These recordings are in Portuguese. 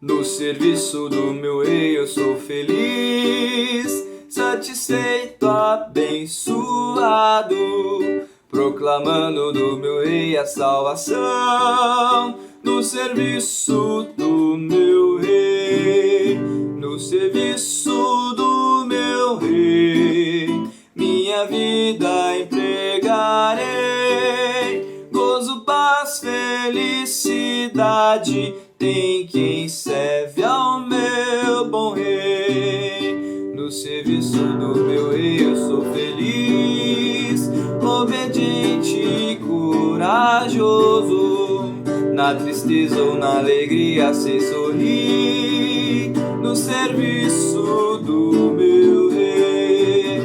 No serviço do meu rei eu sou feliz, satisfeito, abençoado, proclamando do meu rei a salvação. No serviço do meu rei, no serviço do meu rei, minha vida empregarei. Gozo, paz, felicidade tem quem serve ao meu bom rei. No serviço do meu rei eu sou feliz, obediente e corajoso, na tristeza ou na alegria sei sorrir. No serviço do meu rei,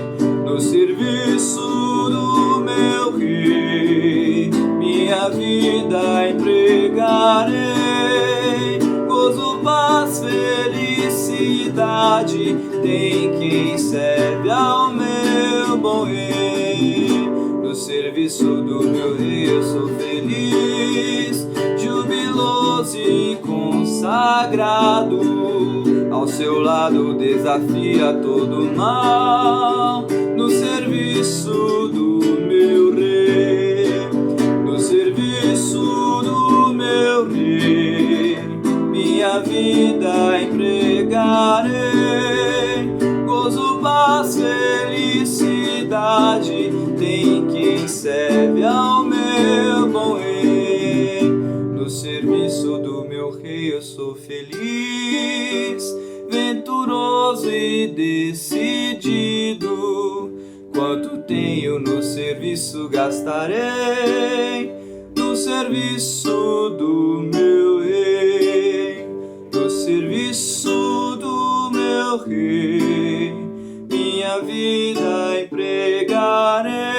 no serviço do meu rei, minha vida empregarei. Gozo, paz, felicidade tem quem serve ao meu bom rei. No serviço do meu rei eu sou feliz, jubiloso e consagrado, ao seu lado desafia todo mal. No serviço do meu rei, no serviço do meu rei, minha vida empregarei. Gozo, paz, felicidade tem quem serve ao meu bom rei. No serviço do meu rei eu sou feliz, venturoso e decidido. Quanto tenho no serviço gastarei, no serviço do meu rei, no serviço do meu rei, minha vida empregarei.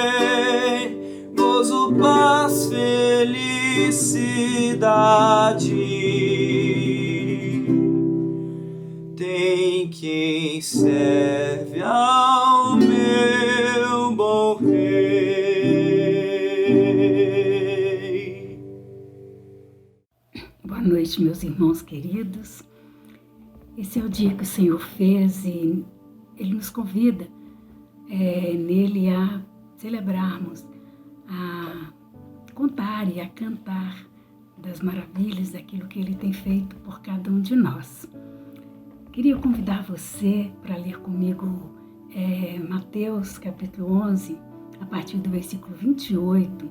Gozo, paz, felicidade tem quem serve ao meu bom rei. Boa noite, meus irmãos queridos. Esse é o dia que o Senhor fez e Ele nos convida nele a celebrarmos, a contar e a cantar das maravilhas daquilo que Ele tem feito por cada um de nós. Queria convidar você para ler comigo Mateus capítulo 11, a partir do versículo 28,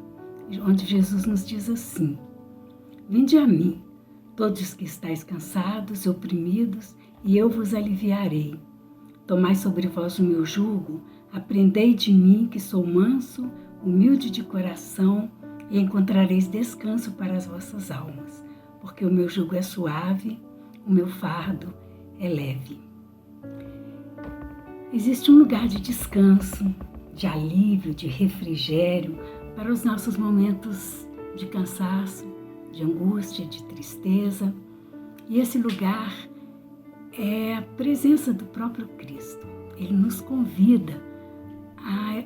onde Jesus nos diz assim: Vinde a mim, todos que estáis cansados e oprimidos, e eu vos aliviarei. Tomai sobre vós o meu jugo, aprendei de mim, que sou manso, humilde de coração, e encontrareis descanso para as vossas almas, porque o meu jugo é suave, o meu fardo é leve. Existe um lugar de descanso, de alívio, de refrigério para os nossos momentos de cansaço, de angústia, de tristeza. E esse lugar é a presença do próprio Cristo. Ele nos convida a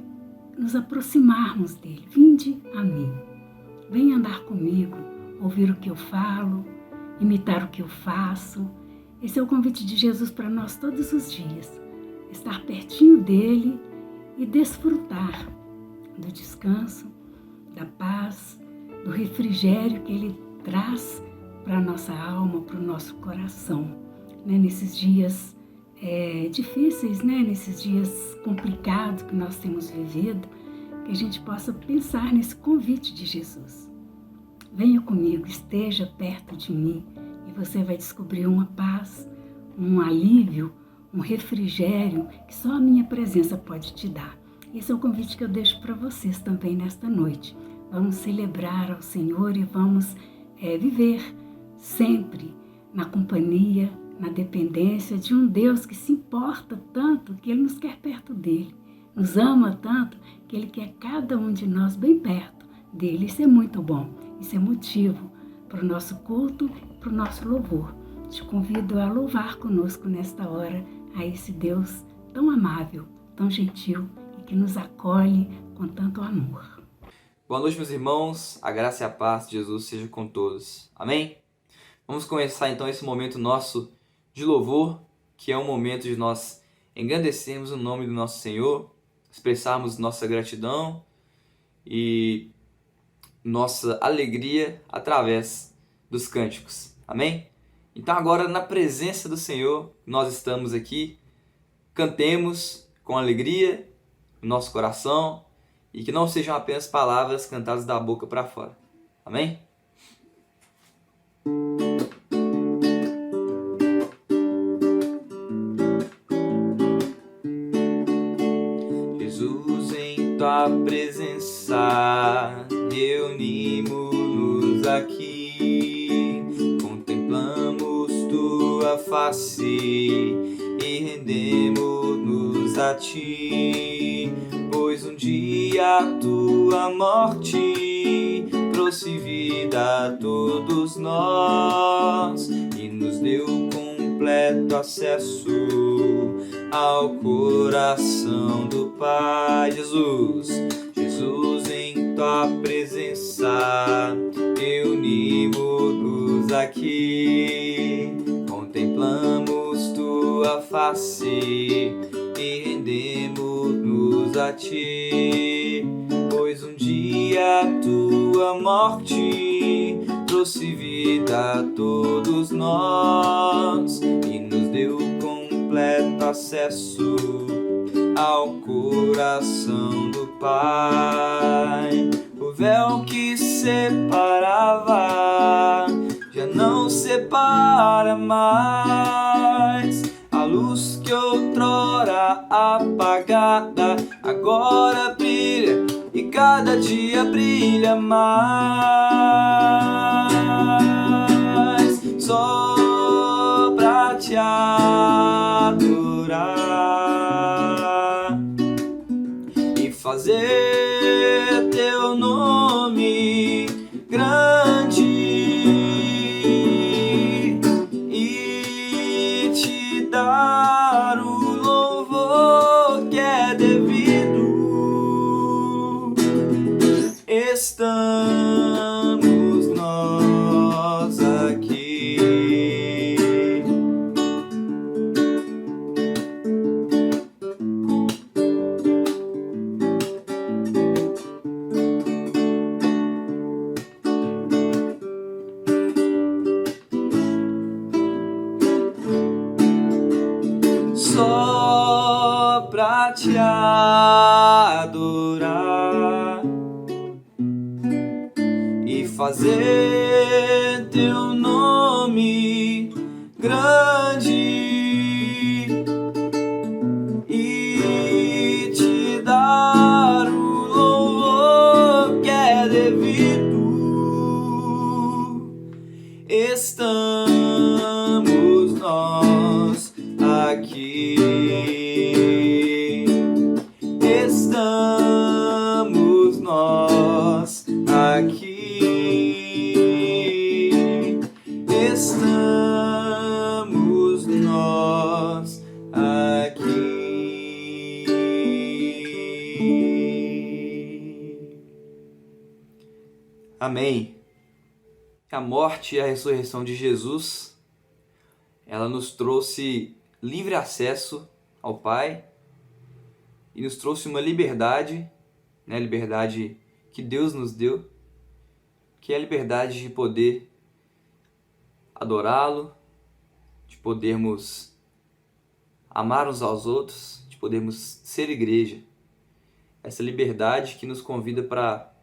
nos aproximarmos dele. Vinde a mim, venha andar comigo, ouvir o que eu falo, imitar o que eu faço. Esse é o convite de Jesus para nós todos os dias, estar pertinho dele e desfrutar do descanso, da paz, do refrigério que ele traz para a nossa alma, para o nosso coração, nesses dias difíceis, nesses dias complicados que nós temos vivido, que a gente possa pensar nesse convite de Jesus. Venha comigo, esteja perto de mim e você vai descobrir uma paz, um alívio, um refrigério que só a minha presença pode te dar. Esse é o convite que eu deixo para vocês também nesta noite. Vamos celebrar ao Senhor e vamos viver sempre na companhia, na dependência de um Deus que se importa tanto que Ele nos quer perto dEle, nos ama tanto que Ele quer cada um de nós bem perto dEle. Isso é muito bom, isso é motivo para o nosso culto e para o nosso louvor. Te convido a louvar conosco nesta hora a esse Deus tão amável, tão gentil e que nos acolhe com tanto amor. Boa noite, meus irmãos. A graça e a paz de Jesus seja com todos. Amém? Vamos começar então esse momento nosso de louvor, que é um momento de nós engrandecermos o nome do nosso Senhor, expressarmos nossa gratidão e nossa alegria através dos cânticos. Amém? Então agora, na presença do Senhor, nós estamos aqui, cantemos com alegria no nosso coração e que não sejam apenas palavras cantadas da boca para fora. Amém? Jesus, em tua presença, reunimos-nos aqui, contemplamos tua face e rendemos-nos a ti, pois um dia a tua morte trouxe vida a todos nós e nos deu completo acesso ao coração do Pai. Jesus, em tua presença, reunimos-nos aqui, contemplamos tua face e rendemos-nos a ti, pois um dia a tua morte trouxe vida a todos nós e nos deu completo acesso ao coração do Pai. O véu que separava já não separa mais. A luz que outrora apagada agora brilha e cada dia brilha mais. Só pra te adorar e fazer teu nome grande e te dar o louvor que é devido. Estamos nós aqui. Só pra te adorar e fazer teu nome grande e te dar o louvor que é devido. Estamos nós aqui. Estamos nós aqui. Estamos nós aqui. Amém. A morte e a ressurreição de Jesus, ela nos trouxe livre acesso ao Pai e nos trouxe uma liberdade, né? Liberdade que Deus nos deu, que é a liberdade de poder adorá-lo, de podermos amar uns aos outros, de podermos ser igreja. Essa liberdade que nos convida para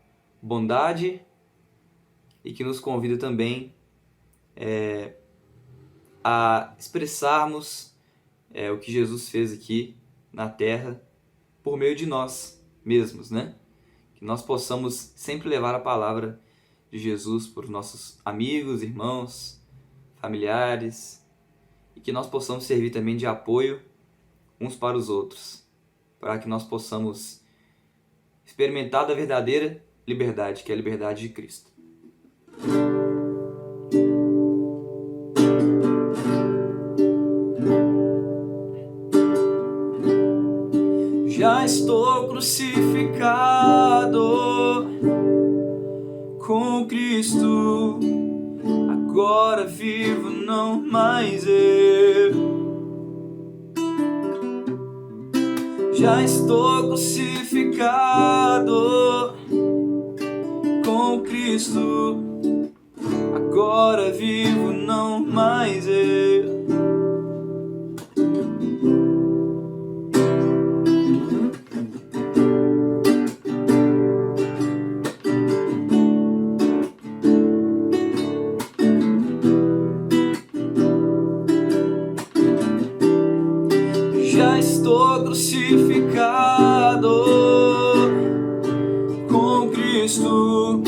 bondade e que nos convida também a expressarmos o que Jesus fez aqui na Terra por meio de nós mesmos, né? Que nós possamos sempre levar a palavra de Jesus para os nossos amigos, irmãos, familiares, e que nós possamos servir também de apoio uns para os outros, para que nós possamos experimentar da verdadeira liberdade, que é a liberdade de Cristo. Já estou crucificado com Cristo, agora vivo não mais eu. Já estou crucificado com Cristo. Agora vivo não mais eu. Já estou crucificado com Cristo.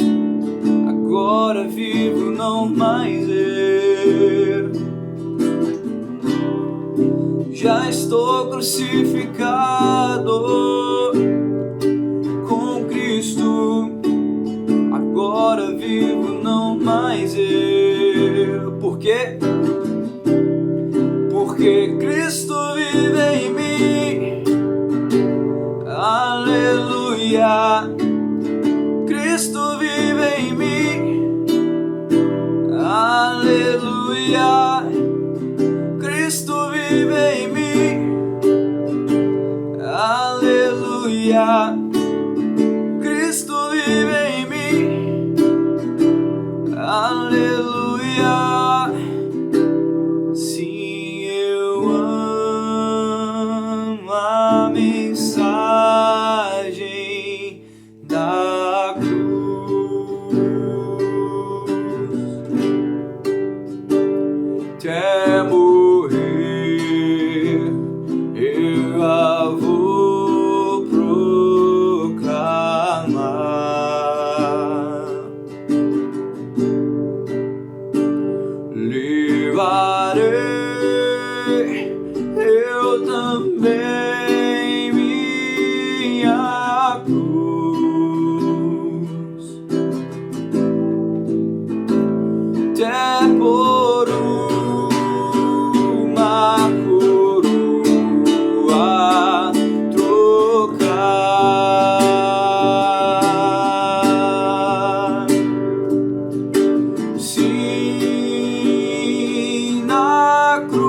Agora vivo não mais eu. Já estou crucificado com Cristo. Agora vivo não mais eu. Por quê? Porque Cristo vive em mim. Aleluia. Cristo vive em mim. Aleluia. Cristo vive em mim. Aleluia. Cristo vive em mim. Aleluia. Sim, eu amo a mensagem da cruz. Até morrer eu a vou proclamar. Levarei eu também minha cruz, até por uma coroa trocar. Sim, na cruz,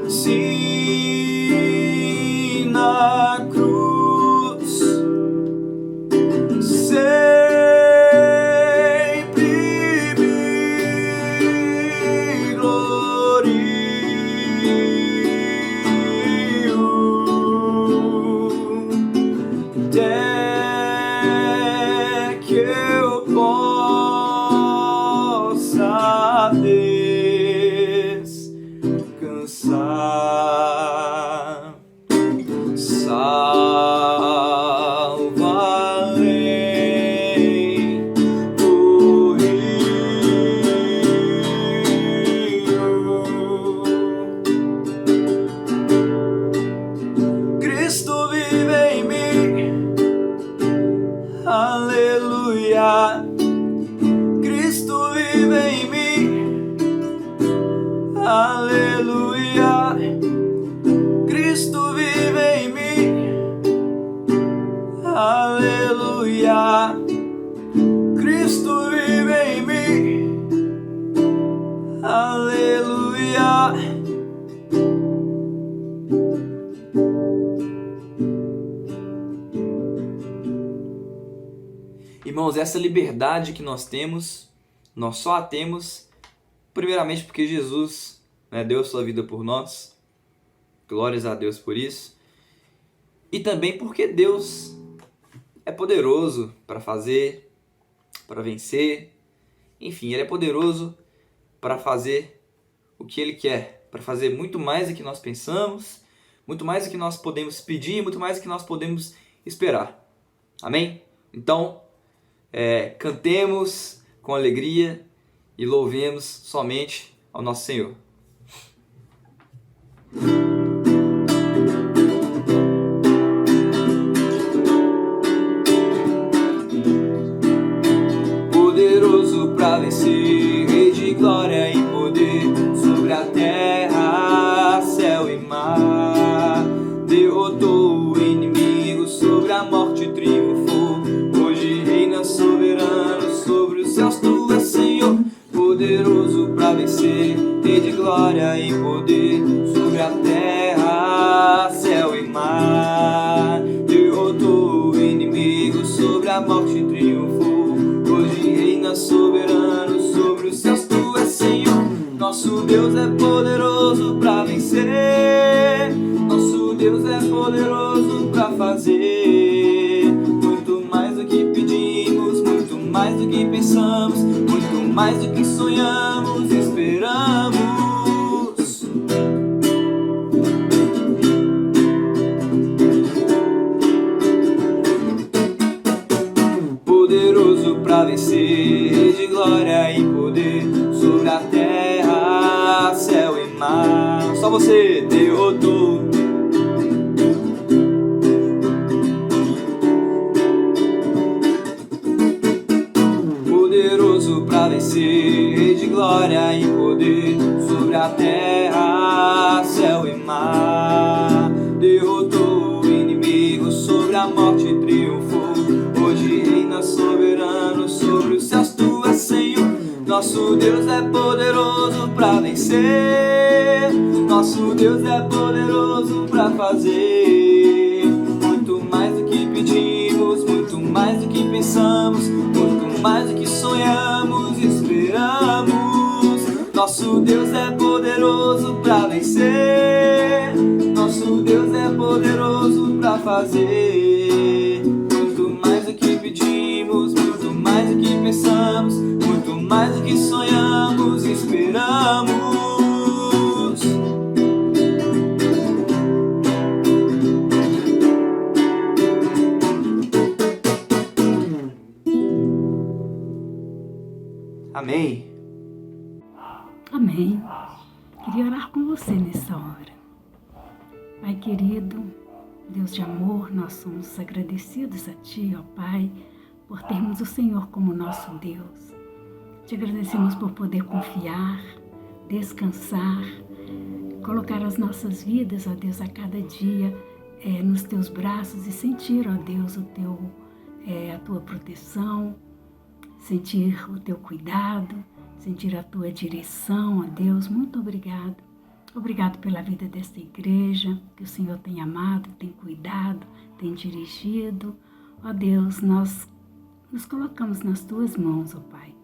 sim, na cruz, sempre me glorio, até que eu possa descansar. Salva-lei o rio. Cristo vive em mim. Aleluia. Cristo vive em mim. Aleluia. Cristo vive em mim. Aleluia. Cristo vive em mim. Aleluia. Irmãos, essa liberdade que nós temos, nós só a temos primeiramente porque Jesus, deu sua vida por nós. Glórias a Deus por isso. E também porque Deus é poderoso para fazer, para vencer. Enfim, Ele é poderoso para fazer o que Ele quer, para fazer muito mais do que nós pensamos, muito mais do que nós podemos pedir, muito mais do que nós podemos esperar. Amém? Então, cantemos com alegria e louvemos somente ao nosso Senhor. Poderoso para vencer, Rei de glória e poder, sobre a terra, céu e mar. Derrotou o inimigo, sobre a morte triunfou. Hoje reina soberano, sobre os céus tu és Senhor. poderoso pra vencer, Rei de glória e poder, sobre a terra, céu e mar. Derrotou o inimigo, sobre a morte triunfou, hoje reina soberano, sobre os céus tu és Senhor. Nosso Deus é poderoso pra vencer, nosso Deus é poderoso pra fazer muito mais do que pedimos, muito mais do que pensamos, muito mais do que sonhamos, esperamos. Poderoso pra vencer, Rei de glória e poder, sobre a terra, céu e mar. Só você derrotou. Poderoso pra vencer, Rei de glória e poder, sobre a terra, céu e mar. Derrotou o inimigo, sobre a morte triunfou, hoje reina soberano, sobre os céus tu és Senhor. Nosso Deus é poderoso pra vencer, nosso Deus é poderoso pra fazer muito mais do que pedimos, muito mais do que pensamos, muito mais do que sonhamos, esperamos. Nosso Deus é poderoso pra vencer, nosso Deus é poderoso pra fazer muito mais do que pedimos, muito mais do que pensamos, muito mais do que sonhamos, esperamos. Amém. Amém. Queria orar com você nessa hora. Pai querido, Deus de amor, nós somos agradecidos a Ti, ó Pai, por termos o Senhor como nosso Deus. Te agradecemos por poder confiar, descansar, colocar as nossas vidas, ó Deus, a cada dia nos Teus braços e sentir, ó Deus, a Tua proteção, sentir o Teu cuidado, sentir a Tua direção, ó Deus. Muito obrigado. Obrigado pela vida desta igreja, que o Senhor tem amado, tem cuidado, tem dirigido. Ó Deus, nós nos colocamos nas Tuas mãos, ó Pai.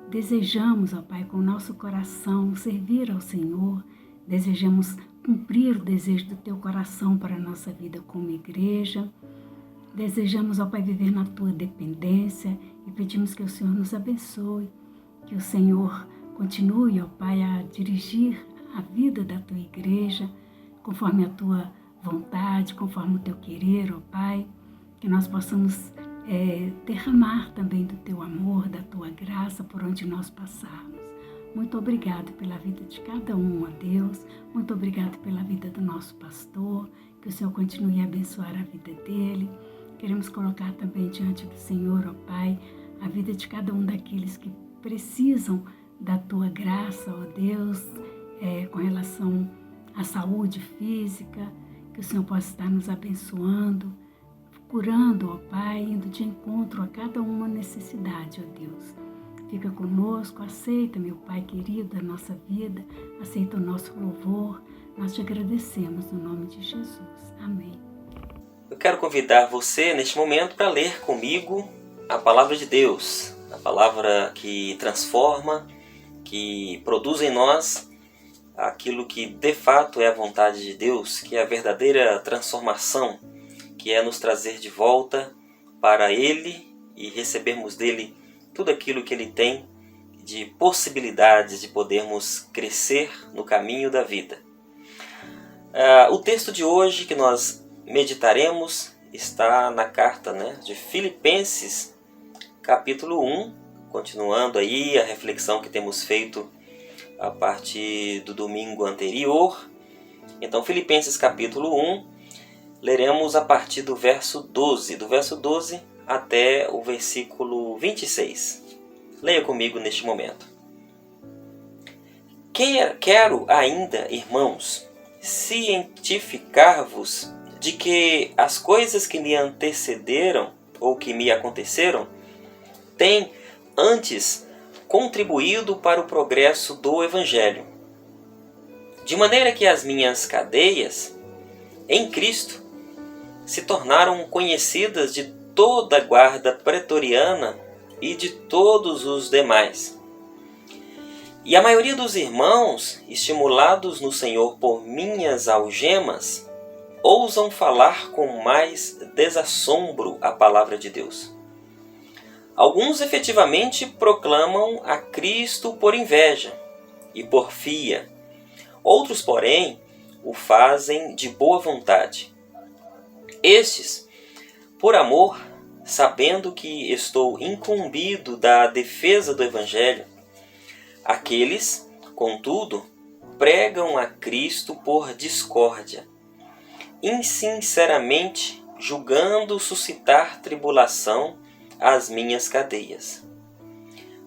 Desejamos, ó Pai, com o nosso coração servir ao Senhor. Desejamos cumprir o desejo do Teu coração para a nossa vida como igreja. Desejamos, ó Pai, viver na Tua dependência e pedimos que o Senhor nos abençoe, que o Senhor continue, ó Pai, a dirigir a vida da Tua igreja conforme a Tua vontade, conforme o Teu querer, ó Pai, que nós possamos derramar também do Teu amor, da Tua graça por onde nós passarmos. Muito obrigado pela vida de cada um, ó Deus. Muito obrigado pela vida do nosso pastor, que o Senhor continue a abençoar a vida dele. Queremos colocar também diante do Senhor, ó Pai, a vida de cada um daqueles que precisam da Tua graça, ó Deus, com relação à saúde física, que o Senhor possa estar nos abençoando, curando, ó Pai, indo de encontro a cada uma necessidade, ó Deus. Fica conosco, aceita, meu Pai querido, a nossa vida, aceita o nosso louvor. Nós te agradecemos no nome de Jesus. Amém. Eu quero convidar você neste momento para ler comigo a Palavra de Deus, a Palavra que transforma, que produz em nós aquilo que de fato é a vontade de Deus, que é a verdadeira transformação, que é nos trazer de volta para Ele e recebermos dele tudo aquilo que Ele tem de possibilidades de podermos crescer no caminho da vida. O texto de hoje que nós meditaremos está na carta de Filipenses, capítulo 1, continuando aí a reflexão que temos feito a partir do domingo anterior. Então, Filipenses capítulo 1, leremos a partir do verso 12, até o versículo 26. Leia comigo neste momento. Quero ainda, irmãos, cientificar-vos de que as coisas que me antecederam ou que me aconteceram têm antes contribuído para o progresso do Evangelho, de maneira que as minhas cadeias em Cristo se tornaram conhecidas de toda a guarda pretoriana e de todos os demais. E a maioria dos irmãos, estimulados no Senhor por minhas algemas, ousam falar com mais desassombro a palavra de Deus. Alguns efetivamente proclamam a Cristo por inveja e porfia. Outros, porém, o fazem de boa vontade. Estes, por amor, sabendo que estou incumbido da defesa do Evangelho. Aqueles, contudo, pregam a Cristo por discórdia, insinceramente julgando suscitar tribulação às minhas cadeias.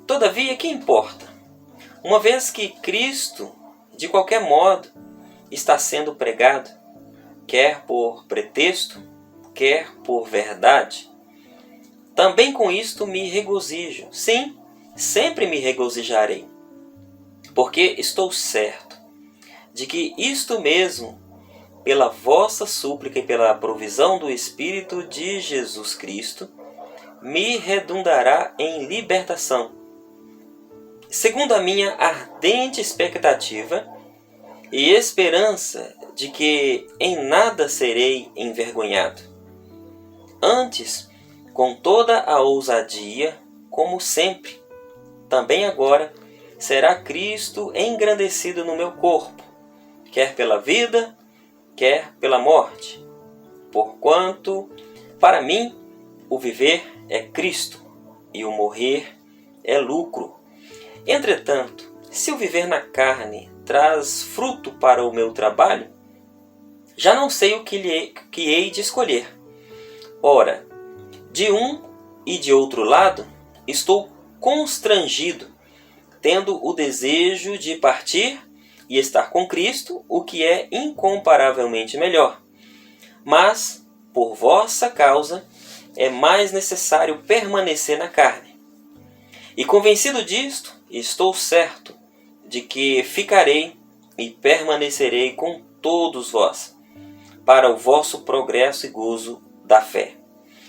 Todavia, que importa? Uma vez que Cristo, de qualquer modo, está sendo pregado, quer por pretexto, quer por verdade, também com isto me regozijo. Sim, sempre me regozijarei, porque estou certo de que isto mesmo, pela vossa súplica e pela provisão do Espírito de Jesus Cristo, me redundará em libertação, segundo a minha ardente expectativa e esperança de que em nada serei envergonhado. Antes, com toda a ousadia, como sempre, também agora, será Cristo engrandecido no meu corpo, quer pela vida, quer pela morte. Porquanto, para mim, o viver é Cristo e o morrer é lucro. Entretanto, se o viver na carne traz fruto para o meu trabalho, já não sei o que hei de escolher. Ora, de um e de outro lado, estou constrangido, tendo o desejo de partir e estar com Cristo, o que é incomparavelmente melhor. Mas, por vossa causa, é mais necessário permanecer na carne. E convencido disto, estou certo de que ficarei e permanecerei com todos vós, para o vosso progresso e gozo da fé,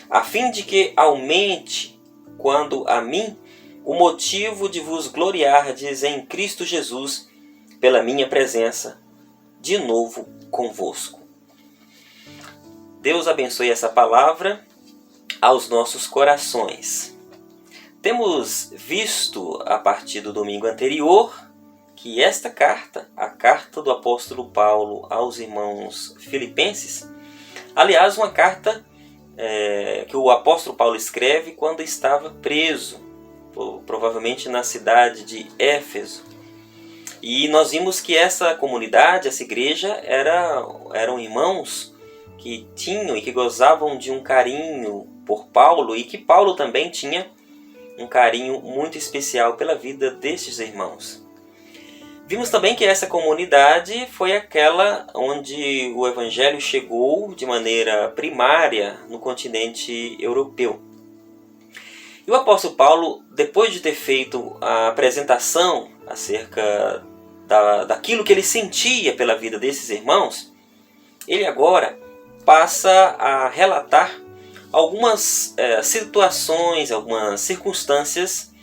a fim de que aumente, quando a mim, o motivo de vos gloriardes em Cristo Jesus, pela minha presença, de novo convosco. Deus abençoe essa palavra aos nossos corações. Temos visto, a partir do domingo anterior, que esta carta, a carta do apóstolo Paulo aos irmãos filipenses, aliás, uma carta que o apóstolo Paulo escreve quando estava preso, provavelmente na cidade de Éfeso. E nós vimos que essa comunidade, essa igreja, eram irmãos que tinham e que gozavam de um carinho por Paulo, e que Paulo também tinha um carinho muito especial pela vida destes irmãos. Vimos também que essa comunidade foi aquela onde o Evangelho chegou de maneira primária no continente europeu. E o apóstolo Paulo, depois de ter feito a apresentação acerca daquilo que ele sentia pela vida desses irmãos, ele agora passa a relatar algumas situações, algumas circunstâncias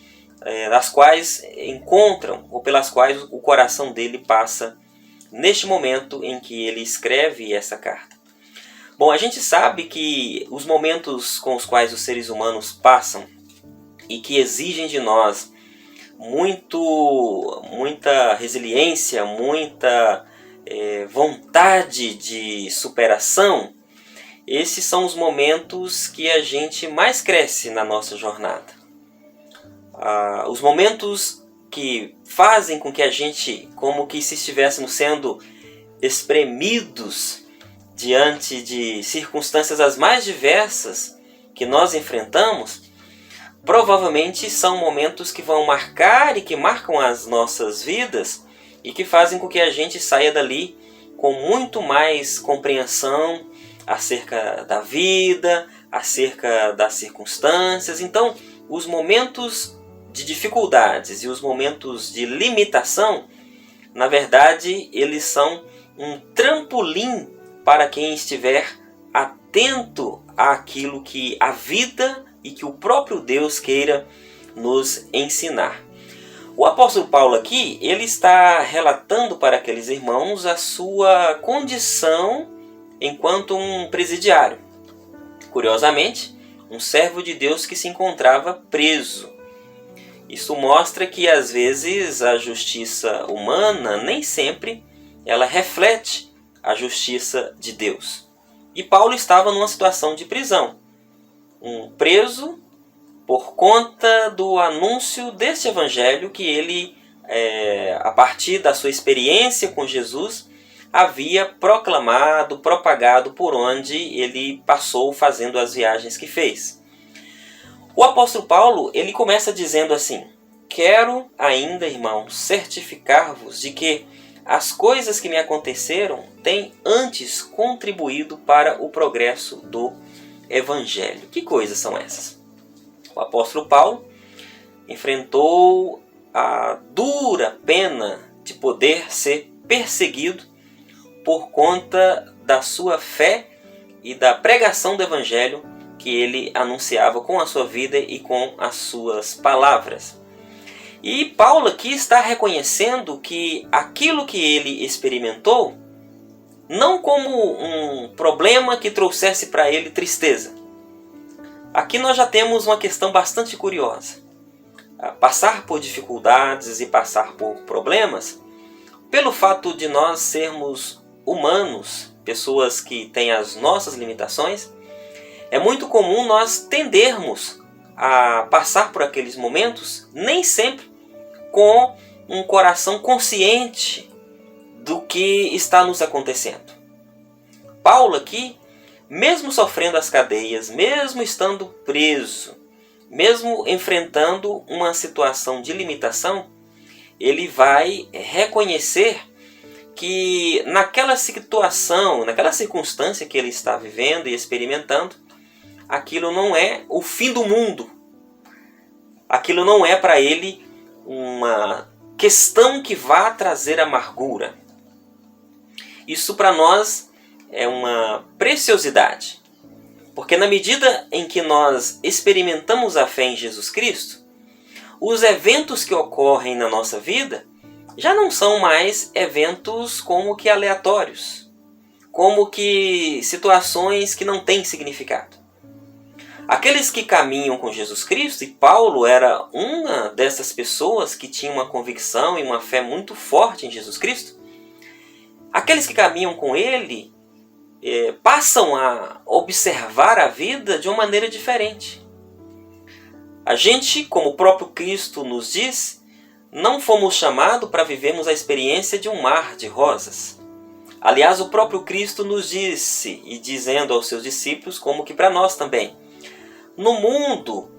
das quais encontram, ou pelas quais o coração dele passa neste momento em que ele escreve essa carta. Bom, a gente sabe que os momentos com os quais os seres humanos passam e que exigem de nós muita resiliência, muita vontade de superação, esses são os momentos que a gente mais cresce na nossa jornada. Os momentos que fazem com que a gente, como que se estivéssemos sendo espremidos diante de circunstâncias as mais diversas que nós enfrentamos, provavelmente são momentos que vão marcar e que marcam as nossas vidas e que fazem com que a gente saia dali com muito mais compreensão acerca da vida, acerca das circunstâncias. Então, os momentos de dificuldades e os momentos de limitação, na verdade, eles são um trampolim para quem estiver atento àquilo que a vida e que o próprio Deus queira nos ensinar. O apóstolo Paulo aqui, ele está relatando para aqueles irmãos a sua condição enquanto um presidiário. Curiosamente, um servo de Deus que se encontrava preso. Isso mostra que às vezes a justiça humana nem sempre ela reflete a justiça de Deus. E Paulo estava numa situação de prisão, um preso por conta do anúncio deste evangelho que ele, a partir da sua experiência com Jesus, havia proclamado, propagado por onde ele passou fazendo as viagens que fez. O apóstolo Paulo, ele começa dizendo assim: quero ainda, irmãos, certificar-vos de que as coisas que me aconteceram têm antes contribuído para o progresso do evangelho. Que coisas são essas? O apóstolo Paulo enfrentou a dura pena de poder ser perseguido por conta da sua fé e da pregação do evangelho que ele anunciava com a sua vida e com as suas palavras. E Paulo aqui está reconhecendo que aquilo que ele experimentou, não como um problema que trouxesse para ele tristeza. Aqui nós já temos uma questão bastante curiosa. Passar por dificuldades e passar por problemas, pelo fato de nós sermos humanos, pessoas que têm as nossas limitações, é muito comum nós tendermos a passar por aqueles momentos, nem sempre com um coração consciente do que está nos acontecendo. Paulo aqui, mesmo sofrendo as cadeias, mesmo estando preso, mesmo enfrentando uma situação de limitação, ele vai reconhecer que naquela situação, naquela circunstância que ele está vivendo e experimentando, aquilo não é o fim do mundo. Aquilo não é para ele uma questão que vá trazer amargura. Isso para nós é uma preciosidade. Porque na medida em que nós experimentamos a fé em Jesus Cristo, os eventos que ocorrem na nossa vida já não são mais eventos como que aleatórios, como que situações que não têm significado. Aqueles que caminham com Jesus Cristo, e Paulo era uma dessas pessoas que tinha uma convicção e uma fé muito forte em Jesus Cristo, aqueles que caminham com ele passam a observar a vida de uma maneira diferente. A gente, como o próprio Cristo nos diz, não fomos chamados para vivermos a experiência de um mar de rosas. Aliás, o próprio Cristo nos disse, e dizendo aos seus discípulos, como que para nós também: no mundo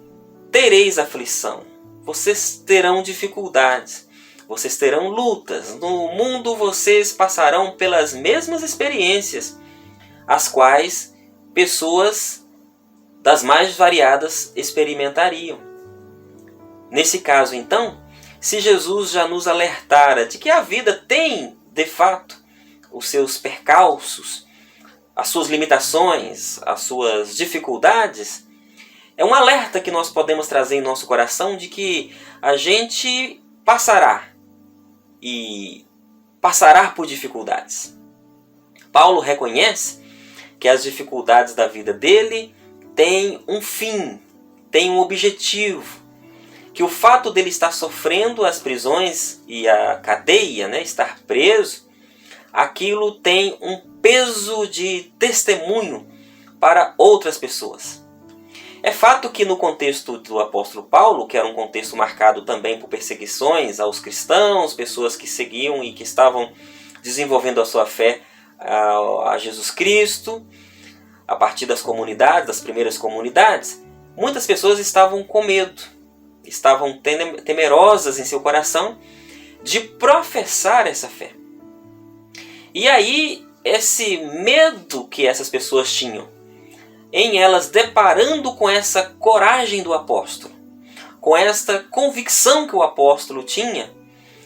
tereis aflição, vocês terão dificuldades, vocês terão lutas, no mundo vocês passarão pelas mesmas experiências, as quais pessoas das mais variadas experimentariam. Nesse caso, então, se Jesus já nos alertara de que a vida tem, de fato, os seus percalços, as suas limitações, as suas dificuldades, é um alerta que nós podemos trazer em nosso coração de que a gente passará e passará por dificuldades. Paulo reconhece que as dificuldades da vida dele têm um fim, têm um objetivo, que o fato dele estar sofrendo as prisões e a cadeia, estar preso, aquilo tem um peso de testemunho para outras pessoas. É fato que no contexto do apóstolo Paulo, que era um contexto marcado também por perseguições aos cristãos, pessoas que seguiam e que estavam desenvolvendo a sua fé a Jesus Cristo, a partir das comunidades, das primeiras comunidades, muitas pessoas estavam com medo, estavam temerosas em seu coração de professar essa fé. E aí, esse medo que essas pessoas tinham, em elas deparando com essa coragem do apóstolo, com esta convicção que o apóstolo tinha,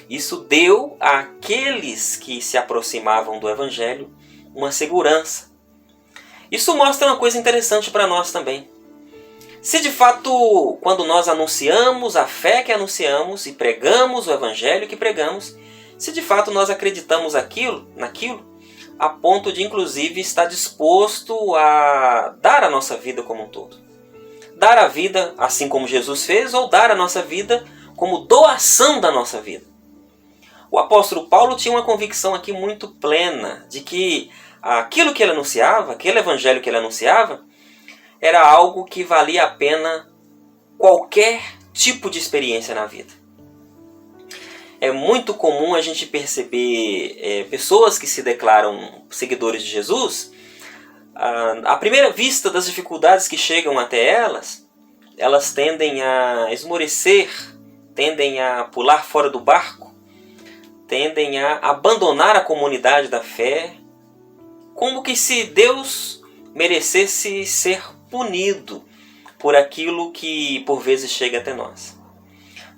isso deu àqueles que se aproximavam do Evangelho uma segurança. Isso mostra uma coisa interessante para nós também. Se de fato, quando nós anunciamos a fé que anunciamos e pregamos o Evangelho que pregamos, se de fato nós acreditamos naquilo, a ponto de inclusive estar disposto a dar a nossa vida como um todo. Dar a vida assim como Jesus fez, ou dar a nossa vida como doação da nossa vida. O apóstolo Paulo tinha uma convicção aqui muito plena de que aquilo que ele anunciava, aquele evangelho que ele anunciava, era algo que valia a pena qualquer tipo de experiência na vida. É muito comum a gente perceber pessoas que se declaram seguidores de Jesus, à primeira vista das dificuldades que chegam até elas tendem a esmorecer, tendem a pular fora do barco, tendem a abandonar a comunidade da fé, como que se Deus merecesse ser punido por aquilo que por vezes chega até nós.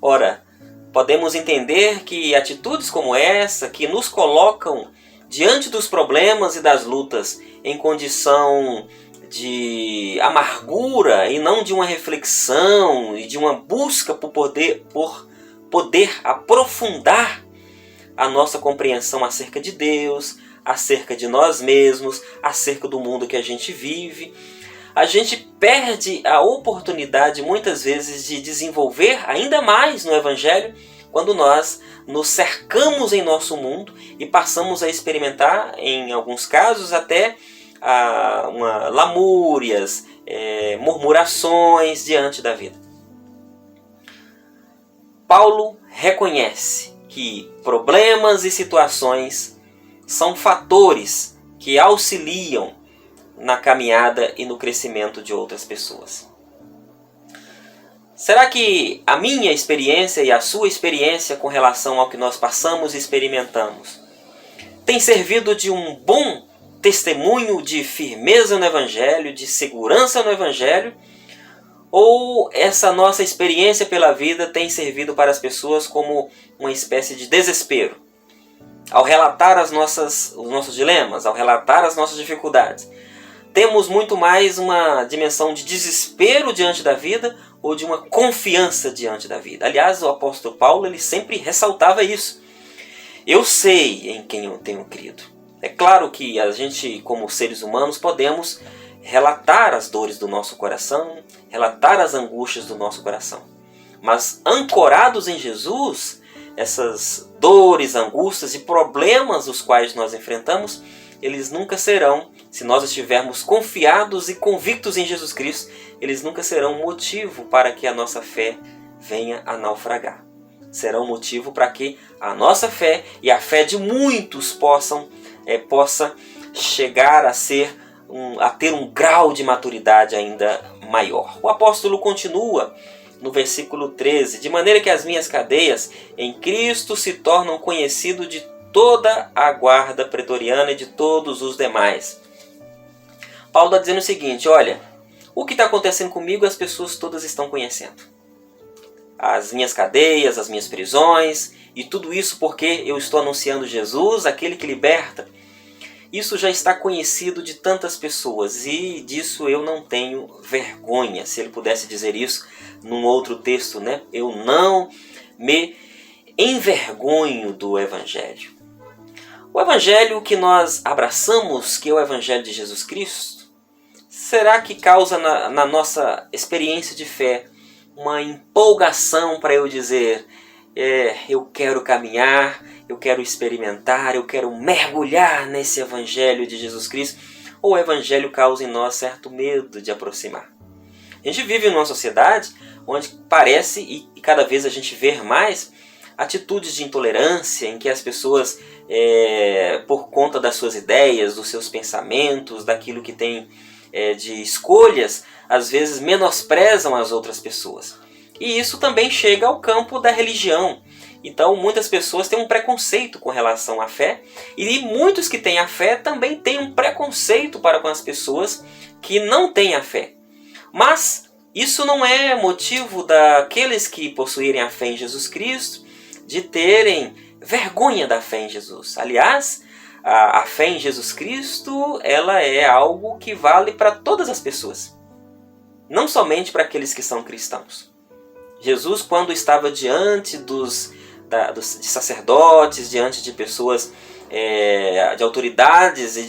Ora, podemos entender que atitudes como essa, que nos colocam diante dos problemas e das lutas em condição de amargura e não de uma reflexão e de uma busca por poder aprofundar a nossa compreensão acerca de Deus, acerca de nós mesmos, acerca do mundo que a gente vive, a gente perde a oportunidade muitas vezes de desenvolver ainda mais no Evangelho quando nós nos cercamos em nosso mundo e passamos a experimentar, em alguns casos, até lamúrias, murmurações diante da vida. Paulo reconhece que problemas e situações são fatores que auxiliam na caminhada e no crescimento de outras pessoas. Será que a minha experiência e a sua experiência com relação ao que nós passamos e experimentamos tem servido de um bom testemunho de firmeza no Evangelho, de segurança no Evangelho? Ou essa nossa experiência pela vida tem servido para as pessoas como uma espécie de desespero? Ao relatar os nossos dilemas, ao relatar as nossas dificuldades, temos muito mais uma dimensão de desespero diante da vida ou de uma confiança diante da vida. Aliás, o apóstolo Paulo ele sempre ressaltava isso. Eu sei em quem eu tenho crido. É claro que a gente, como seres humanos, podemos relatar as dores do nosso coração, relatar as angústias do nosso coração. Mas ancorados em Jesus, essas dores, angústias e problemas os quais nós enfrentamos, eles nunca serão, se nós estivermos confiados e convictos em Jesus Cristo, eles nunca serão motivo para que a nossa fé venha a naufragar. Serão motivo para que a nossa fé e a fé de muitos possa chegar a ter um grau de maturidade ainda maior. O apóstolo continua no versículo 13, de maneira que as minhas cadeias em Cristo se tornam conhecido de toda a guarda pretoriana e de todos os demais. Paulo está dizendo o seguinte, olha, o que está acontecendo comigo as pessoas todas estão conhecendo. As minhas cadeias, as minhas prisões, e tudo isso porque eu estou anunciando Jesus, aquele que liberta. Isso já está conhecido de tantas pessoas e disso eu não tenho vergonha. Se ele pudesse dizer isso num outro texto, né? Eu não me envergonho do Evangelho. O Evangelho que nós abraçamos, que é o Evangelho de Jesus Cristo, será que causa na nossa experiência de fé uma empolgação para eu dizer eu quero caminhar, eu quero experimentar, eu quero mergulhar nesse Evangelho de Jesus Cristo? Ou o Evangelho causa em nós certo medo de aproximar? A gente vive numa sociedade onde parece, e cada vez a gente vê mais, atitudes de intolerância em que as pessoas, por conta das suas ideias, dos seus pensamentos, daquilo que tem de escolhas, às vezes menosprezam as outras pessoas. E isso também chega ao campo da religião. Então muitas pessoas têm um preconceito com relação à fé, e muitos que têm a fé também têm um preconceito para com as pessoas que não têm a fé. Mas Isso não é motivo daqueles que possuírem a fé em Jesus Cristo de terem vergonha da fé em Jesus. Aliás, a fé em Jesus Cristo, ela é algo que vale para todas as pessoas, não somente para aqueles que são cristãos. Jesus, quando estava diante de sacerdotes, diante de pessoas, de autoridades e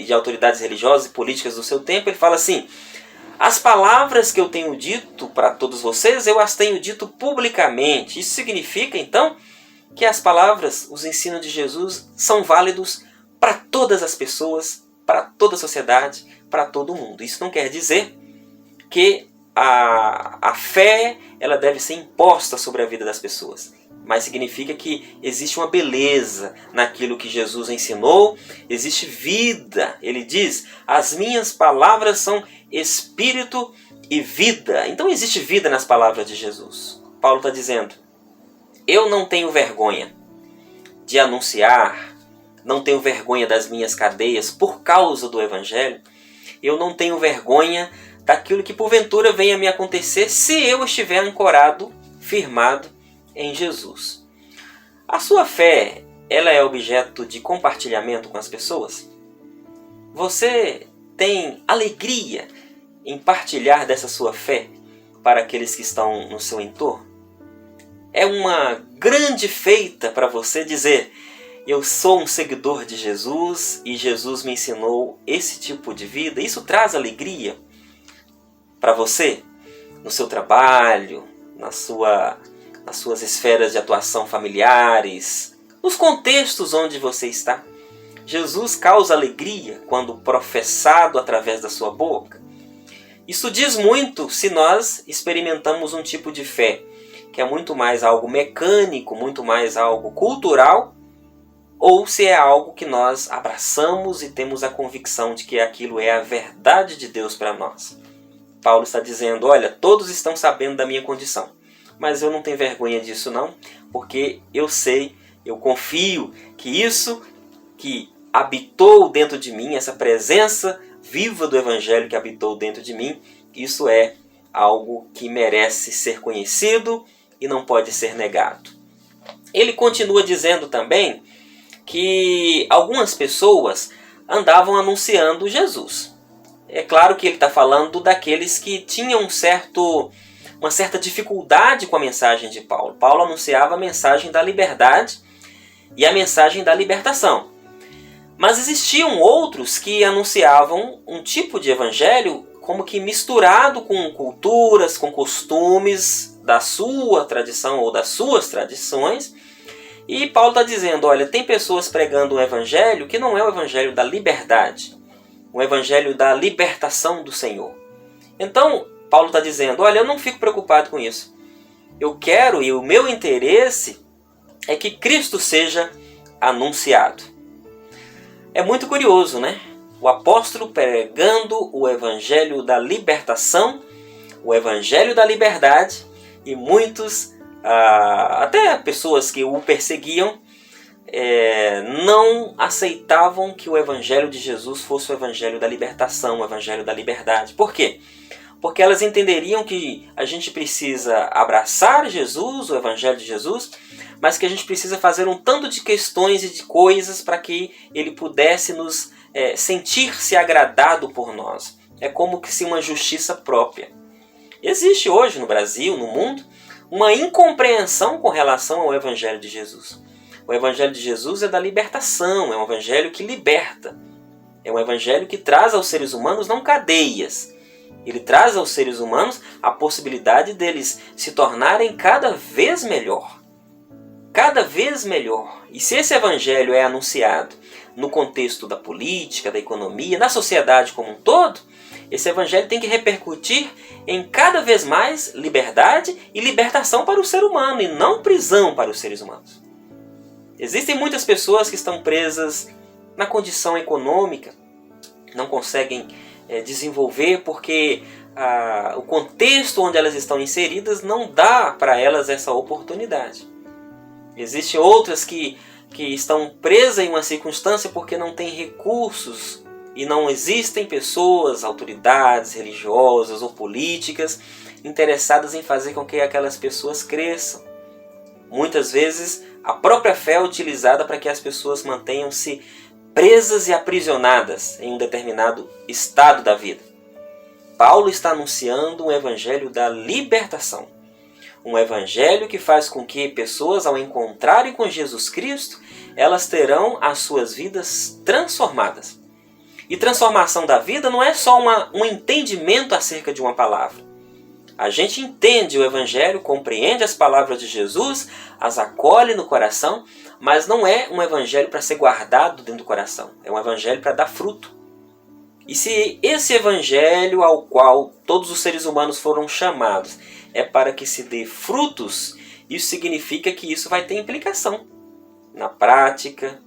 de autoridades religiosas e políticas do seu tempo, ele fala assim: as palavras que eu tenho dito para todos vocês, eu as tenho dito publicamente. Isso significa, então, que as palavras, os ensinos de Jesus são válidos para todas as pessoas, para toda a sociedade, para todo mundo. Isso não quer dizer que a fé ela deve ser imposta sobre a vida das pessoas, mas significa que existe uma beleza naquilo que Jesus ensinou, existe vida. Ele diz: as minhas palavras são espírito e vida. Então existe vida nas palavras de Jesus. Paulo está dizendo: eu não tenho vergonha de anunciar, não tenho vergonha das minhas cadeias por causa do Evangelho, eu não tenho vergonha daquilo que porventura venha me acontecer se eu estiver ancorado, firmado em Jesus. A sua fé, ela é objeto de compartilhamento com as pessoas? Você tem alegria em partilhar dessa sua fé para aqueles que estão no seu entorno? É uma grande feita para você dizer: eu sou um seguidor de Jesus e Jesus me ensinou esse tipo de vida. Isso traz alegria para você, no seu trabalho, nas suas esferas de atuação familiares, nos contextos onde você está. Jesus causa alegria quando professado através da sua boca. Isso diz muito se nós experimentamos um tipo de fé que é muito mais algo mecânico, muito mais algo cultural, ou se é algo que nós abraçamos e temos a convicção de que aquilo é a verdade de Deus para nós. Paulo está dizendo: olha, todos estão sabendo da minha condição, mas eu não tenho vergonha disso não, porque eu sei, eu confio que isso que habitou dentro de mim, essa presença viva do Evangelho que habitou dentro de mim, isso é algo que merece ser conhecido e não pode ser negado. Ele continua dizendo também que algumas pessoas andavam anunciando Jesus. É claro que ele está falando daqueles que tinham uma certa dificuldade com a mensagem de Paulo. Paulo anunciava a mensagem da liberdade e a mensagem da libertação. Mas existiam outros que anunciavam um tipo de evangelho como que misturado com culturas, com costumes da sua tradição ou das suas tradições. E Paulo está dizendo: olha, tem pessoas pregando um evangelho que não é o evangelho da liberdade, o evangelho da libertação do Senhor. Então, Paulo está dizendo: olha, eu não fico preocupado com isso. Eu quero, e o meu interesse é que Cristo seja anunciado. É muito curioso, né? O apóstolo pregando o evangelho da libertação, o evangelho da liberdade, e muitos, até pessoas que o perseguiam, não aceitavam que o evangelho de Jesus fosse o evangelho da libertação, o evangelho da liberdade. Por quê? Porque elas entenderiam que a gente precisa abraçar Jesus, o evangelho de Jesus, mas que a gente precisa fazer um tanto de questões e de coisas para que ele pudesse nos sentir-se agradado por nós. É como que se uma justiça própria. Existe hoje no Brasil, no mundo, uma incompreensão com relação ao evangelho de Jesus. O evangelho de Jesus é da libertação, é um evangelho que liberta. É um evangelho que traz aos seres humanos não cadeias. Ele traz aos seres humanos a possibilidade deles se tornarem cada vez melhor. Cada vez melhor. E se esse evangelho é anunciado no contexto da política, da economia, da sociedade como um todo, esse evangelho tem que repercutir em cada vez mais liberdade e libertação para o ser humano, e não prisão para os seres humanos. Existem muitas pessoas que estão presas na condição econômica, não conseguem desenvolver porque o contexto onde elas estão inseridas não dá para elas essa oportunidade. Existem outras que estão presas em uma circunstância porque não têm recursos e não existem pessoas, autoridades religiosas ou políticas interessadas em fazer com que aquelas pessoas cresçam. Muitas vezes a própria fé é utilizada para que as pessoas mantenham-se presas e aprisionadas em um determinado estado da vida. Paulo está anunciando um evangelho da libertação. Um evangelho que faz com que pessoas, ao encontrarem com Jesus Cristo, elas terão as suas vidas transformadas. E transformação da vida não é só um entendimento acerca de uma palavra. A gente entende o evangelho, compreende as palavras de Jesus, as acolhe no coração, mas não é um evangelho para ser guardado dentro do coração. É um evangelho para dar fruto. E se esse evangelho ao qual todos os seres humanos foram chamados é para que se dê frutos, isso significa que isso vai ter implicação na prática,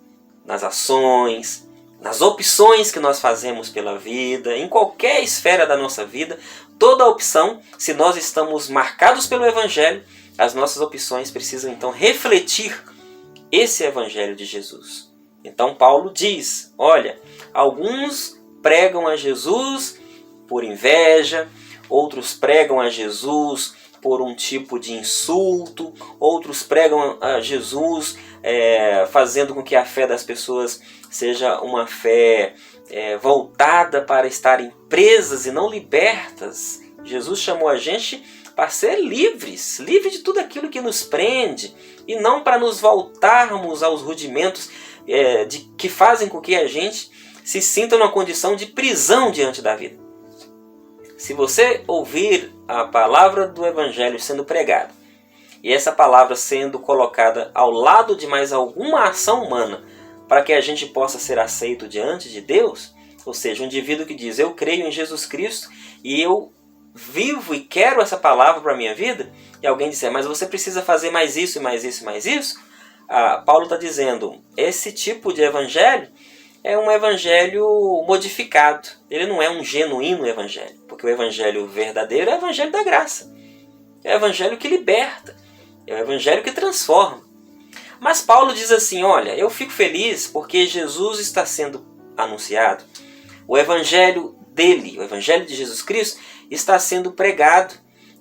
nas ações, nas opções que nós fazemos pela vida, em qualquer esfera da nossa vida. Toda opção, se nós estamos marcados pelo evangelho, as nossas opções precisam então refletir esse evangelho de Jesus. Então Paulo diz, olha, alguns pregam a Jesus por inveja, outros pregam a Jesus por um tipo de insulto, outros pregam a Jesus fazendo com que a fé das pessoas seja uma fé voltada para estarem presas e não libertas. Jesus chamou a gente para ser livres de tudo aquilo que nos prende, e não para nos voltarmos aos rudimentos que fazem com que a gente se sinta numa condição de prisão diante da vida. Se você ouvir a palavra do Evangelho sendo pregada, e essa palavra sendo colocada ao lado de mais alguma ação humana, para que a gente possa ser aceito diante de Deus, ou seja, um indivíduo que diz, eu creio em Jesus Cristo e eu vivo e quero essa palavra para a minha vida, e alguém disser, mas você precisa fazer mais isso, mais isso, mais isso, Paulo está dizendo, esse tipo de evangelho é um evangelho modificado. Ele não é um genuíno evangelho, porque o evangelho verdadeiro é o evangelho da graça. É o evangelho que liberta, é o evangelho que transforma. Mas Paulo diz assim, olha, eu fico feliz porque Jesus está sendo anunciado. O evangelho dele, o evangelho de Jesus Cristo, está sendo pregado.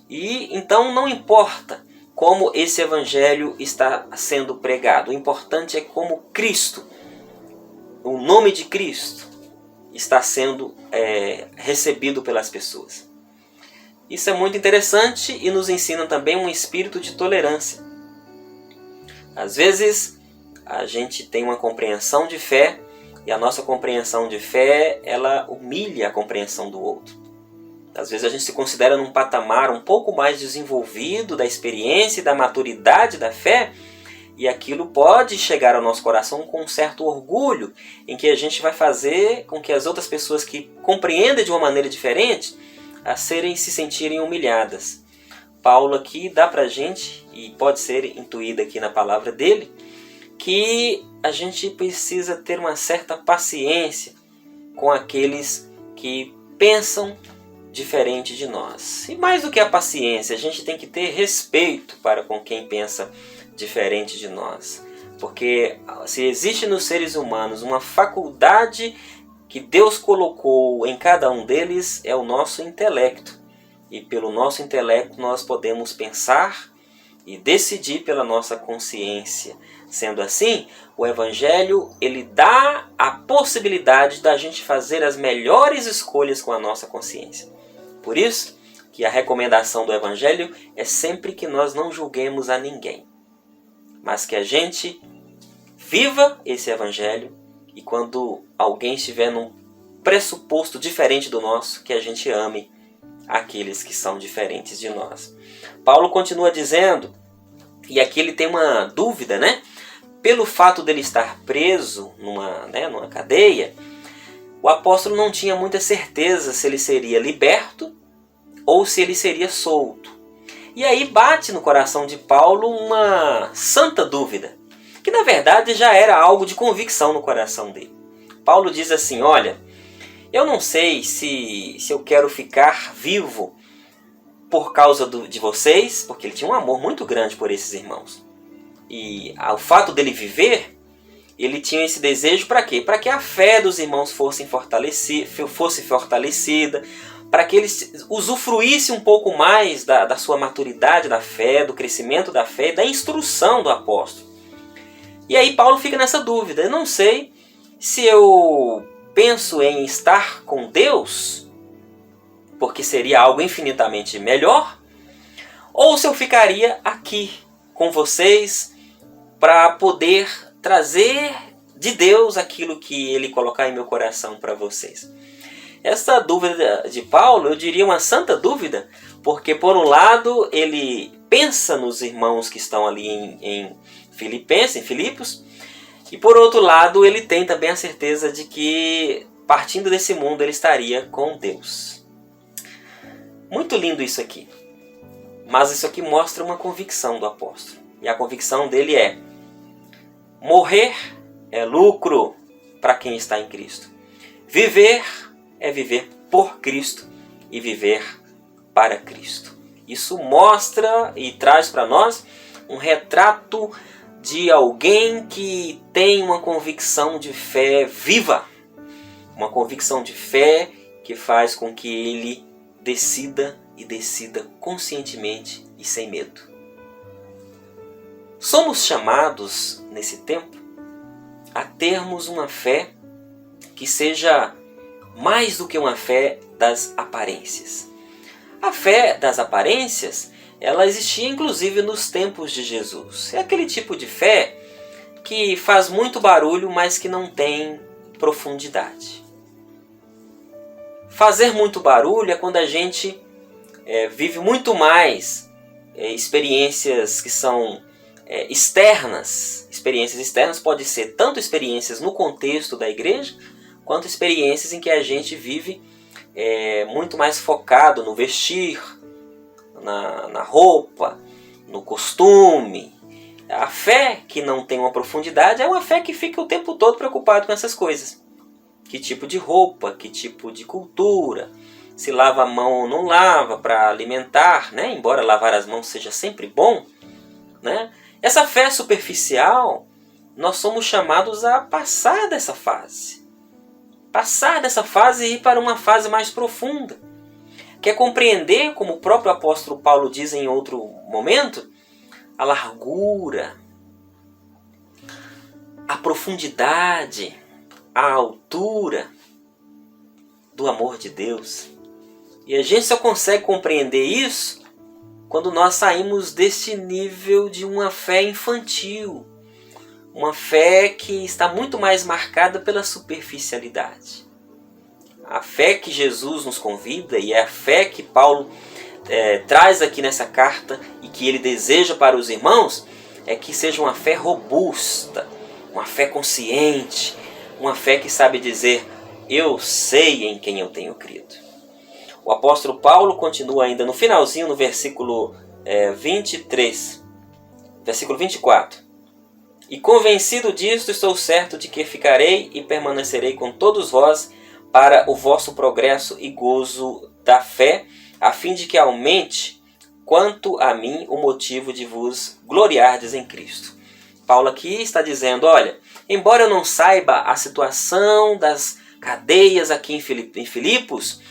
E então não importa como esse evangelho está sendo pregado. O importante é como Cristo, o nome de Cristo, está sendo recebido pelas pessoas. Isso é muito interessante e nos ensina também um espírito de tolerância. Às vezes a gente tem uma compreensão de fé e a nossa compreensão de fé, ela humilha a compreensão do outro. Às vezes a gente se considera num patamar um pouco mais desenvolvido da experiência e da maturidade da fé, e aquilo pode chegar ao nosso coração com um certo orgulho, em que a gente vai fazer com que as outras pessoas que compreendem de uma maneira diferente se sentirem humilhadas. Paulo aqui dá pra gente, e pode ser intuído aqui na palavra dele, que a gente precisa ter uma certa paciência com aqueles que pensam diferente de nós. E mais do que a paciência, a gente tem que ter respeito para com quem pensa diferente de nós. Porque se existe nos seres humanos uma faculdade que Deus colocou em cada um deles, é o nosso intelecto. E pelo nosso intelecto nós podemos pensar e decidir pela nossa consciência. Sendo assim, o Evangelho ele dá a possibilidade da gente fazer as melhores escolhas com a nossa consciência. Por isso que a recomendação do Evangelho é sempre que nós não julguemos a ninguém, mas que a gente viva esse Evangelho, e quando alguém estiver num pressuposto diferente do nosso, que a gente ame aqueles que são diferentes de nós. Paulo continua dizendo, e aqui ele tem uma dúvida, né? Pelo fato dele estar preso numa cadeia, o apóstolo não tinha muita certeza se ele seria liberto ou se ele seria solto. E aí bate no coração de Paulo uma santa dúvida, que na verdade já era algo de convicção no coração dele. Paulo diz assim, olha, eu não sei se eu quero ficar vivo por causa de vocês, porque ele tinha um amor muito grande por esses irmãos. E o fato dele viver, ele tinha esse desejo para quê? Para que a fé dos irmãos fosse fortalecida, para que ele usufruísse um pouco mais da sua maturidade da fé, do crescimento da fé e da instrução do apóstolo. E aí Paulo fica nessa dúvida: eu não sei se eu penso em estar com Deus, porque seria algo infinitamente melhor, ou se eu ficaria aqui com vocês para poder trazer de Deus aquilo que Ele colocar em meu coração para vocês. Essa dúvida de Paulo, eu diria uma santa dúvida, porque por um lado ele pensa nos irmãos que estão ali em Filipos, e por outro lado ele tem também a certeza de que partindo desse mundo ele estaria com Deus. Muito lindo isso aqui, mas isso aqui mostra uma convicção do apóstolo, e a convicção dele é: morrer é lucro para quem está em Cristo. Viver é viver por Cristo e viver para Cristo. Isso mostra e traz para nós um retrato de alguém que tem uma convicção de fé viva. Uma convicção de fé que faz com que ele decida conscientemente e sem medo. Somos chamados nesse tempo a termos uma fé que seja mais do que uma fé das aparências. A fé das aparências, ela existia inclusive nos tempos de Jesus. É aquele tipo de fé que faz muito barulho, mas que não tem profundidade. Fazer muito barulho é quando a gente vive muito mais experiências que são externas. Experiências externas podem ser tanto experiências no contexto da igreja, quanto experiências em que a gente vive muito mais focado no vestir, na roupa, no costume. A fé que não tem uma profundidade é uma fé que fica o tempo todo preocupado com essas coisas. Que tipo de roupa, que tipo de cultura, se lava a mão ou não lava para alimentar, né? Embora lavar as mãos seja sempre bom, né? Essa fé superficial, nós somos chamados a passar dessa fase. Passar dessa fase e ir para uma fase mais profunda. Que é compreender, como o próprio apóstolo Paulo diz em outro momento, a largura, a profundidade, a altura do amor de Deus. E a gente só consegue compreender isso quando nós saímos deste nível de uma fé infantil. Uma fé que está muito mais marcada pela superficialidade. A fé que Jesus nos convida e é a fé que Paulo traz aqui nessa carta e que ele deseja para os irmãos é que seja uma fé robusta, uma fé consciente, uma fé que sabe dizer: eu sei em quem eu tenho crido. O apóstolo Paulo continua ainda no finalzinho, no versículo 23, versículo 24. E convencido disto, estou certo de que ficarei e permanecerei com todos vós para o vosso progresso e gozo da fé, a fim de que aumente, quanto a mim, o motivo de vos gloriardes em Cristo. Paulo aqui está dizendo: olha, embora eu não saiba a situação das cadeias aqui em Filipos,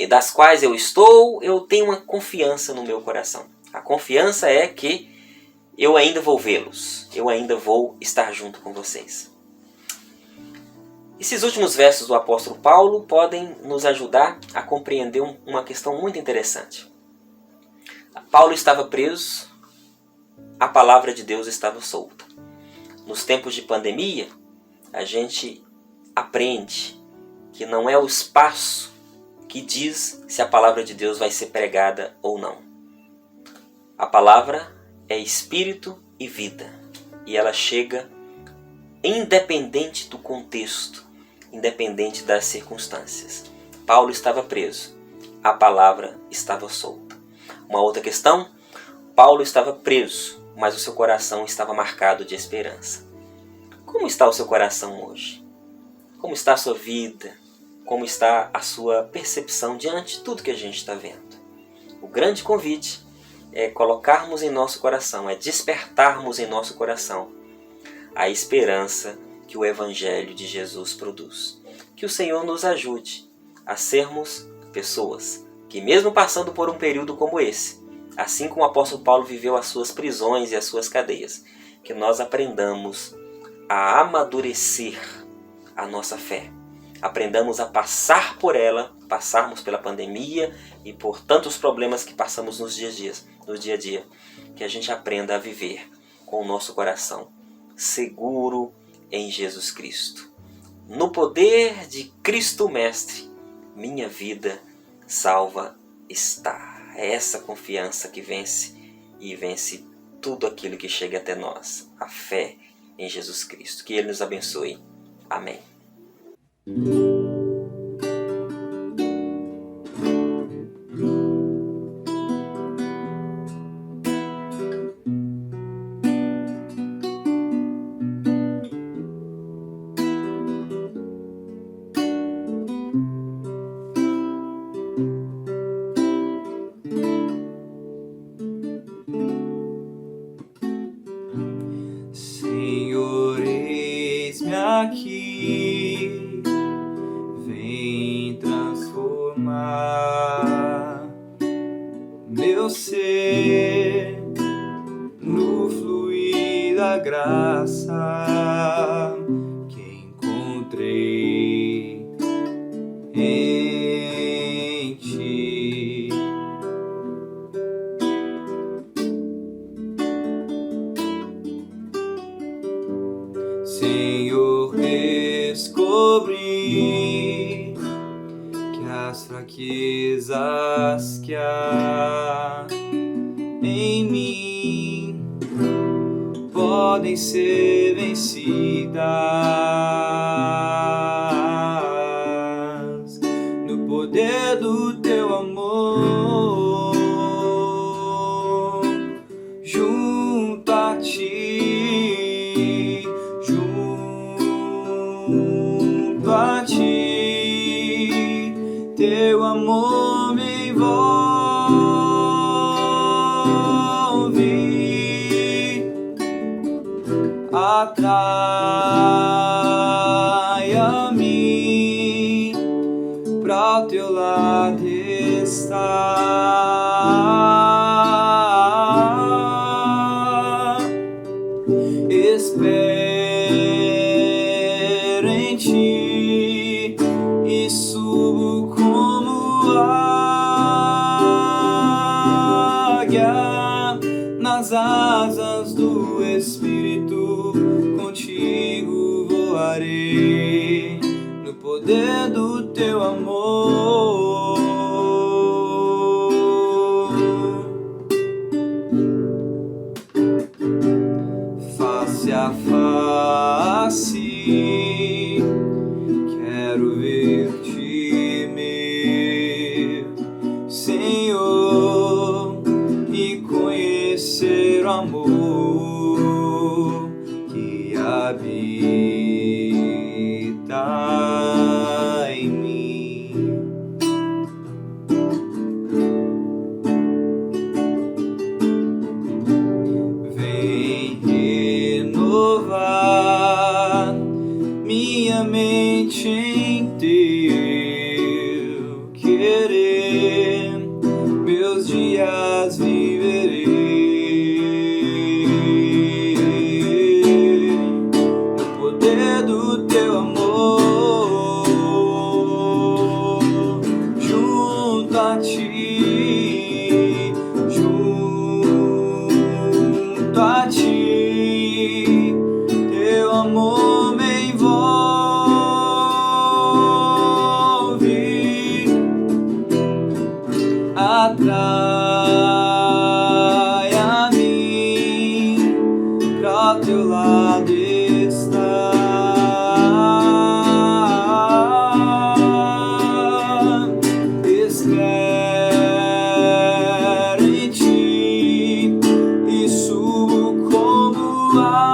das quais eu estou, eu tenho uma confiança no meu coração. A confiança é que eu ainda vou vê-los, eu ainda vou estar junto com vocês. Esses últimos versos do apóstolo Paulo podem nos ajudar a compreender uma questão muito interessante. Paulo estava preso, a palavra de Deus estava solta. Nos tempos de pandemia, a gente aprende que não é o espaço que diz se a palavra de Deus vai ser pregada ou não. A palavra é espírito e vida, e ela chega independente do contexto, independente das circunstâncias. Paulo estava preso, a palavra estava solta. Uma outra questão: Paulo estava preso, mas o seu coração estava marcado de esperança. Como está o seu coração hoje? Como está a sua vida? Como está a sua percepção diante de tudo que a gente está vendo? O grande convite é colocarmos em nosso coração, é despertarmos em nosso coração a esperança que o Evangelho de Jesus produz. Que o Senhor nos ajude a sermos pessoas que, mesmo passando por um período como esse, assim como o apóstolo Paulo viveu as suas prisões e as suas cadeias, que nós aprendamos a amadurecer a nossa fé. Aprendamos a passar por ela, passarmos pela pandemia e por tantos problemas que passamos no dia a dia, que a gente aprenda a viver com o nosso coração seguro em Jesus Cristo. No poder de Cristo Mestre, minha vida salva está. É essa confiança que vence e vence tudo aquilo que chega até nós. A fé em Jesus Cristo. Que Ele nos abençoe. Amém. Senhor, eis-me aqui, vem transformar meu ser no fluir da graça que encontrei em ti. Senhor, descobri que as fraquezas que há em mim podem ser vencidas no poder do teu amor. Junto a ti, junto a ti, teu amor me envolve, atrai-me pra o teu lado estar. Espero em ti e subo como águia nas asas do Espírito. Contigo voarei no poder do teu amor. Face a face, quero ver-te, meu Senhor, e conhecer o amor que habita em mim. Vem renovar minha mente em teu querer, meus dias viverei no poder do teu amor. Junto a ti, junto a ti, teu amor me envolve, atrai-me pra teu lado estar. Espero em ti e subo como águia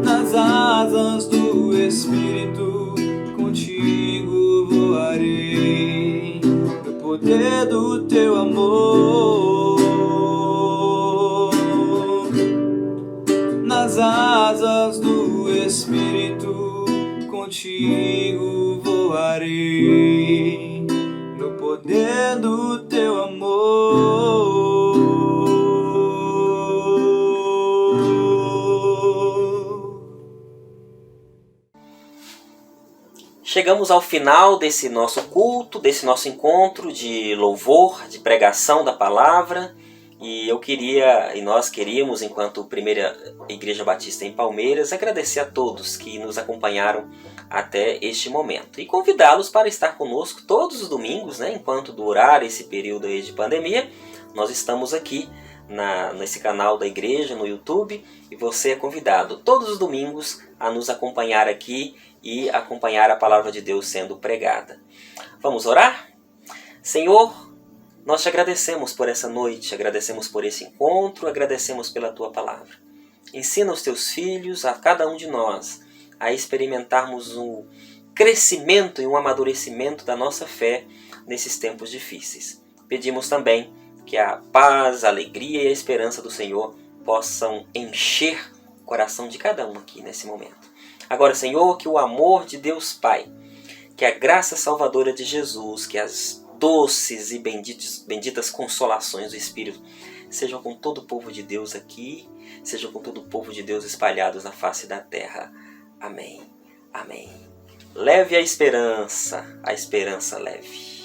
nas asas do Espírito. Contigo voarei no poder do teu amor. Nas asas do Espírito, contigo contigo voarei no poder do teu amor. Chegamos ao final desse nosso culto, desse nosso encontro de louvor, de pregação da palavra. E eu queria, e nós queríamos, enquanto Primeira Igreja Batista em Palmeiras, agradecer a todos que nos acompanharam até este momento. E convidá-los para estar conosco todos os domingos, né, enquanto durar esse período aí de pandemia. Nós estamos aqui nesse canal da igreja, no YouTube, e você é convidado todos os domingos a nos acompanhar aqui e acompanhar a palavra de Deus sendo pregada. Vamos orar? Senhor, nós te agradecemos por essa noite, agradecemos por esse encontro, agradecemos pela tua palavra. Ensina os teus filhos, a cada um de nós, a experimentarmos um crescimento e um amadurecimento da nossa fé nesses tempos difíceis. Pedimos também que a paz, a alegria e a esperança do Senhor possam encher o coração de cada um aqui nesse momento. Agora, Senhor, que o amor de Deus Pai, que a graça salvadora de Jesus, que as doces e benditas consolações do Espírito sejam com todo o povo de Deus aqui, sejam com todo o povo de Deus espalhados na face da terra. Amém. Amém. Leve a esperança leve.